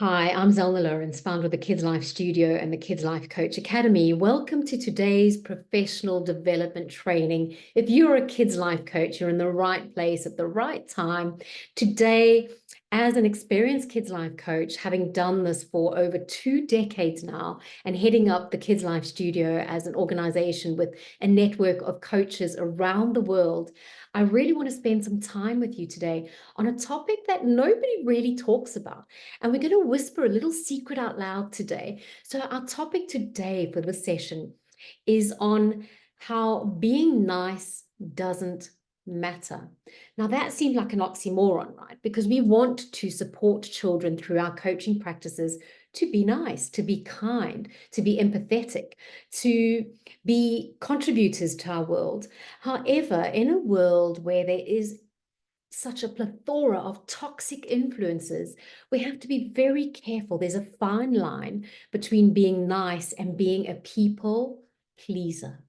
Hi, I'm Zelna Lawrence, founder of the Kids Life Studio and the Kids Life Coach Academy. Welcome to today's professional development training. If you're a Kids Life Coach, you're in the right place at the right time. Today, as an experienced Kids Life Coach, having done this for over 2 decades now and heading up the Kids Life Studio as an organization with a network of coaches around the world, I really want to spend some time with you today on a topic that nobody really talks about. And we're going to whisper a little secret out loud today. So, our topic today for this session is on how being nice doesn't matter. Now, that seems like an oxymoron, right? Because we want to support children through our coaching practices to be nice, to be kind, to be empathetic, to be contributors to our world. However, in a world where there is such a plethora of toxic influences, we have to be very careful. There's a fine line between being nice and being a people pleaser.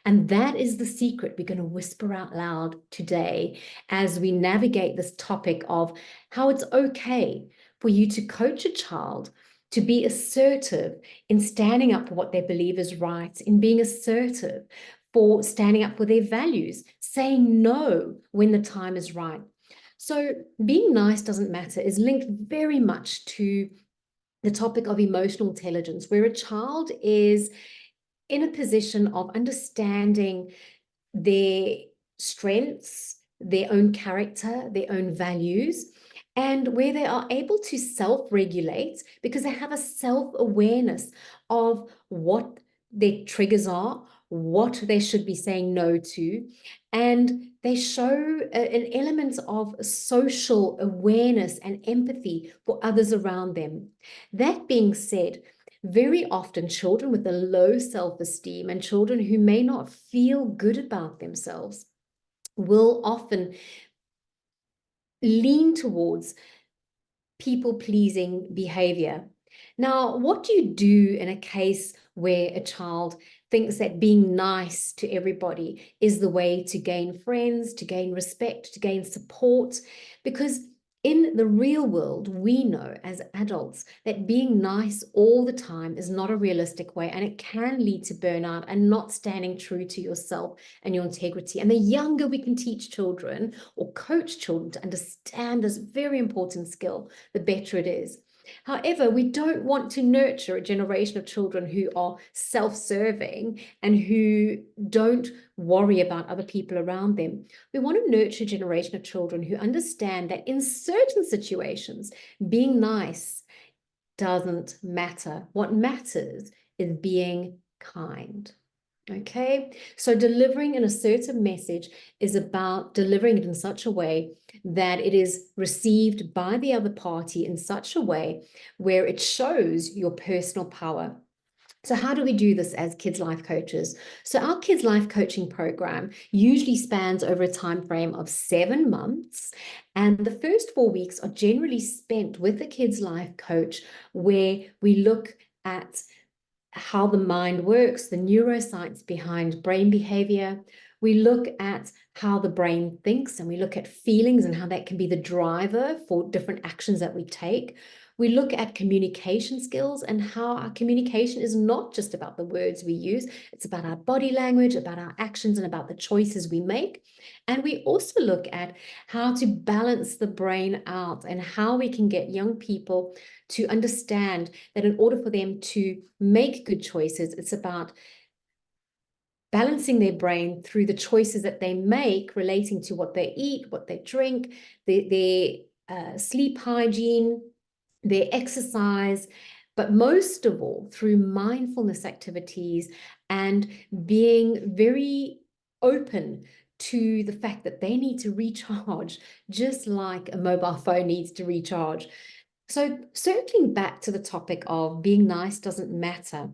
And that is the secret we're going to whisper out loud today as we navigate this topic of how it's okay for you to coach a child to be assertive in standing up for what they believe is right, in being assertive for standing up for their values, saying no when the time is right. So being nice doesn't matter is linked very much to the topic of emotional intelligence, where a child is in a position of understanding their strengths, their own character, their own values, and where they are able to self-regulate because they have a self-awareness of what their triggers are, what they should be saying no to, and they show an element of social awareness and empathy for others around them. That being said, very often children with a low self-esteem and children who may not feel good about themselves will often lean towards people-pleasing behavior. Now, what do you do in a case where a child thinks that being nice to everybody is the way to gain friends, to gain respect, to gain support? Because in the real world, we know as adults that being nice all the time is not a realistic way, and it can lead to burnout and not standing true to yourself and your integrity. And the younger we can teach children or coach children to understand this very important skill, the better it is. However, we don't want to nurture a generation of children who are self-serving and who don't worry about other people around them. We want to nurture a generation of children who understand that in certain situations, being nice doesn't matter. What matters is being kind. Okay, so delivering an assertive message is about delivering it in such a way that it is received by the other party in such a way where it shows your personal power. So how do we do this as Kids Life coaches? So our Kids Life coaching program usually spans over a time frame of 7 months. And the first 4 weeks are generally spent with a Kids Life coach where we look at how the mind works, the neuroscience behind brain behavior. We look at how the brain thinks, and we look at feelings and how that can be the driver for different actions that we take. We look at communication skills and how our communication is not just about the words we use, it's about our body language, about our actions, and about the choices we make. And we also look at how to balance the brain out and how we can get young people to understand that in order for them to make good choices, it's about balancing their brain through the choices that they make relating to what they eat, what they drink, their sleep hygiene, their exercise, but most of all through mindfulness activities and being very open to the fact that they need to recharge just like a mobile phone needs to recharge. So circling back to the topic of being nice doesn't matter,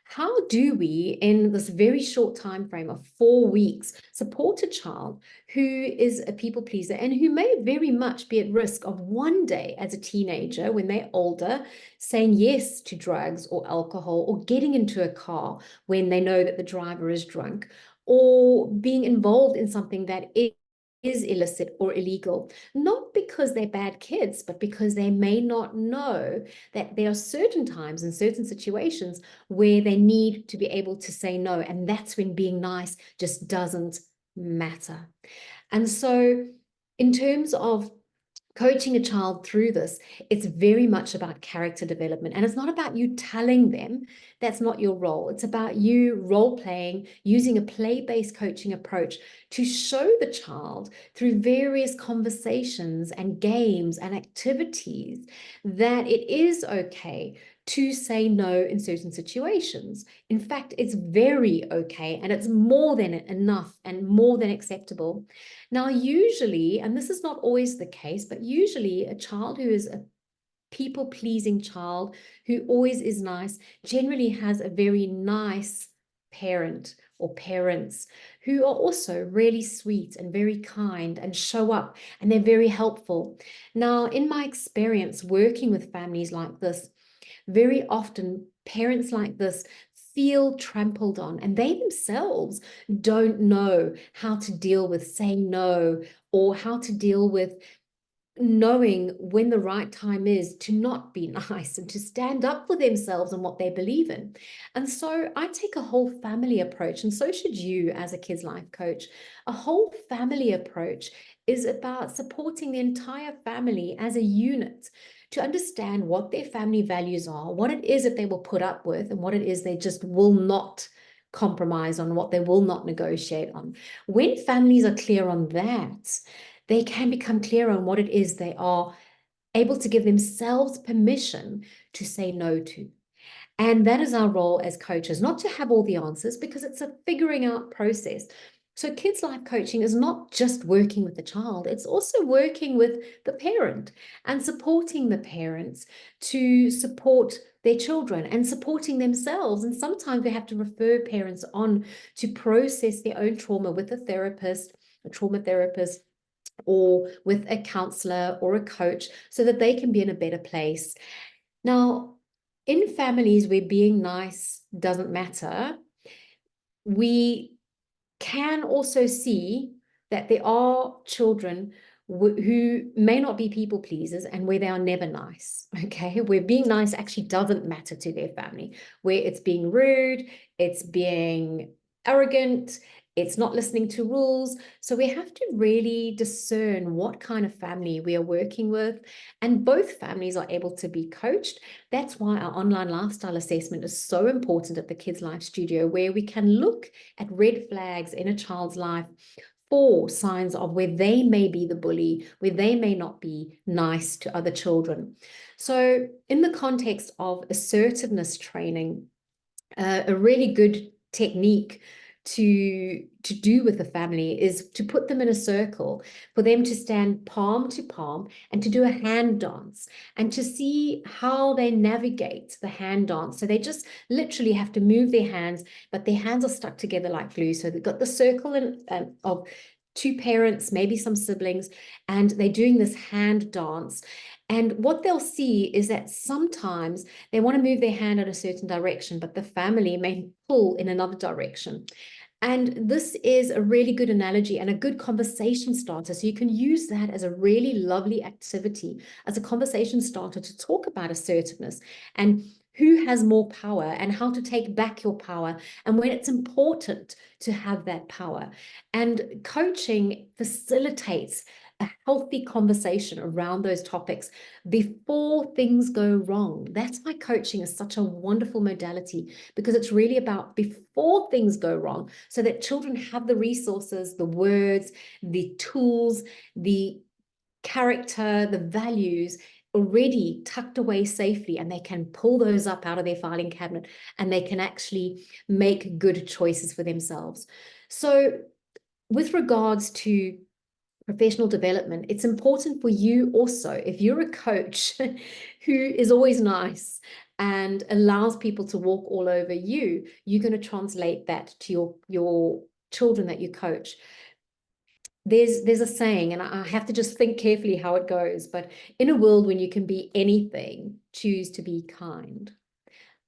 how do we, in this very short time frame of 4 weeks, support a child who is a people pleaser and who may very much be at risk of one day as a teenager, when they're older, saying yes to drugs or alcohol, or getting into a car when they know that the driver is drunk, or being involved in something that is is illicit or illegal, not because they're bad kids, but because they may not know that there are certain times and certain situations where they need to be able to say no. And that's when being nice just doesn't matter. And so, in terms of coaching a child through this, it's very much about character development. And it's not about you telling them, that's not your role. It's about you role playing, using a play-based coaching approach to show the child through various conversations and games and activities that it is okay to say no in certain situations. In fact, it's very okay, and it's more than enough and more than acceptable. Now, usually, and this is not always the case, but usually a child who is a people-pleasing child who always is nice generally has a very nice parent or parents who are also really sweet and very kind and show up, and they're very helpful. Now, in my experience working with families like this, very often parents like this feel trampled on, and they themselves don't know how to deal with saying no, or how to deal with knowing when the right time is to not be nice and to stand up for themselves and what they believe in. And so I take a whole family approach, and so should you as a kids life coach. A whole family approach is about supporting the entire family as a unit to understand what their family values are, what it is that they will put up with, and what it is they just will not compromise on, what they will not negotiate on. When families are clear on that, they can become clear on what it is they are able to give themselves permission to say no to. And that is our role as coaches, not to have all the answers, because it's a figuring out process. So kids life coaching is not just working with the child, it's also working with the parent and supporting the parents to support their children and supporting themselves. And sometimes we have to refer parents on to process their own trauma with a therapist, a trauma therapist, or with a counselor or a coach, so that they can be in a better place. Now, in families where being nice doesn't matter, we can also see that there are children who may not be people pleasers and where they are never nice, okay? Where being nice actually doesn't matter to their family, where it's being rude, it's being arrogant, it's not listening to rules. So we have to really discern what kind of family we are working with, and both families are able to be coached. That's why our online lifestyle assessment is so important at the Kids Life Studio, where we can look at red flags in a child's life for signs of where they may be the bully, where they may not be nice to other children. So in the context of assertiveness training, a really good technique to do with the family is to put them in a circle, for them to stand palm to palm and to do a hand dance, and to see how they navigate the hand dance. So they just literally have to move their hands, but their hands are stuck together like glue. So they've got the circle of two parents, maybe some siblings, and they're doing this hand dance. And what they'll see is that sometimes they want to move their hand in a certain direction, but the family may pull in another direction. And this is a really good analogy and a good conversation starter. So you can use that as a really lovely activity, as a conversation starter to talk about assertiveness and who has more power and how to take back your power and when it's important to have that power. And coaching facilitates a healthy conversation around those topics before things go wrong. That's why coaching is such a wonderful modality, because it's really about before things go wrong, so that children have the resources, the words, the tools, the character, the values already tucked away safely, and they can pull those up out of their filing cabinet and they can actually make good choices for themselves. So with regards to professional development, it's important for you also, if you're a coach who is always nice and allows people to walk all over you, you're going to translate that to your children that you coach. There's a saying, and I have to just think carefully how it goes, but in a world when you can be anything, choose to be kind.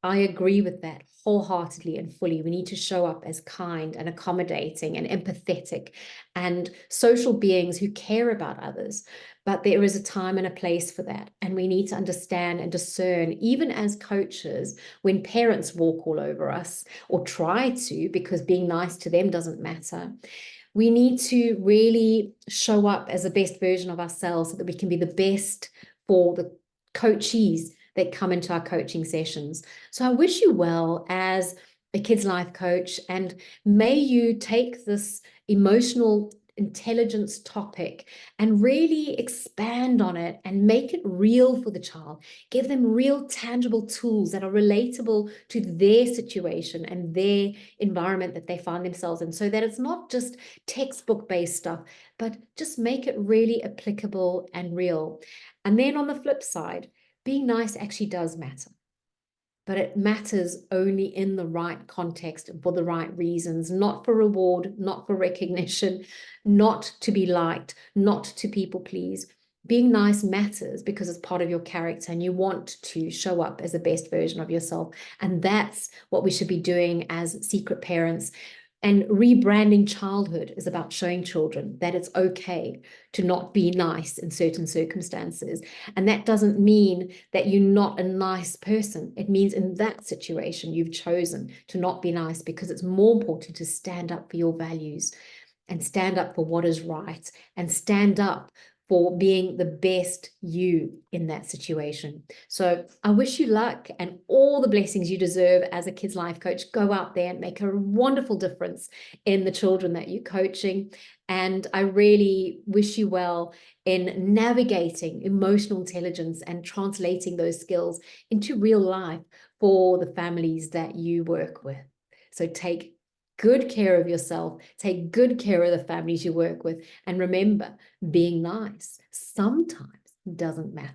I agree with that wholeheartedly and fully. We need to show up as kind and accommodating and empathetic and social beings who care about others. But there is a time and a place for that. And we need to understand and discern, even as coaches, when parents walk all over us or try to, because being nice to them doesn't matter. We need to really show up as the best version of ourselves so that we can be the best for the coachees that come into our coaching sessions. So I wish you well as a kids life coach, and may you take this emotional intelligence topic and really expand on it and make it real for the child. Give them real tangible tools that are relatable to their situation and their environment that they find themselves in, so that it's not just textbook based stuff, but just make it really applicable and real. And then on the flip side, being nice actually does matter, but it matters only in the right context and for the right reasons, not for reward, not for recognition, not to be liked, not to people please. Being nice matters because it's part of your character and you want to show up as the best version of yourself. And that's what we should be doing as secret parents. And rebranding childhood is about showing children that it's okay to not be nice in certain circumstances. And that doesn't mean that you're not a nice person. It means in that situation, you've chosen to not be nice because it's more important to stand up for your values and stand up for what is right and stand up for being the best you in that situation. So I wish you luck and all the blessings you deserve as a kids life coach. Go out there and make a wonderful difference in the children that you're coaching. And I really wish you well in navigating emotional intelligence and translating those skills into real life for the families that you work with. So take good care of yourself, take good care of the families you work with, and remember, being nice sometimes doesn't matter.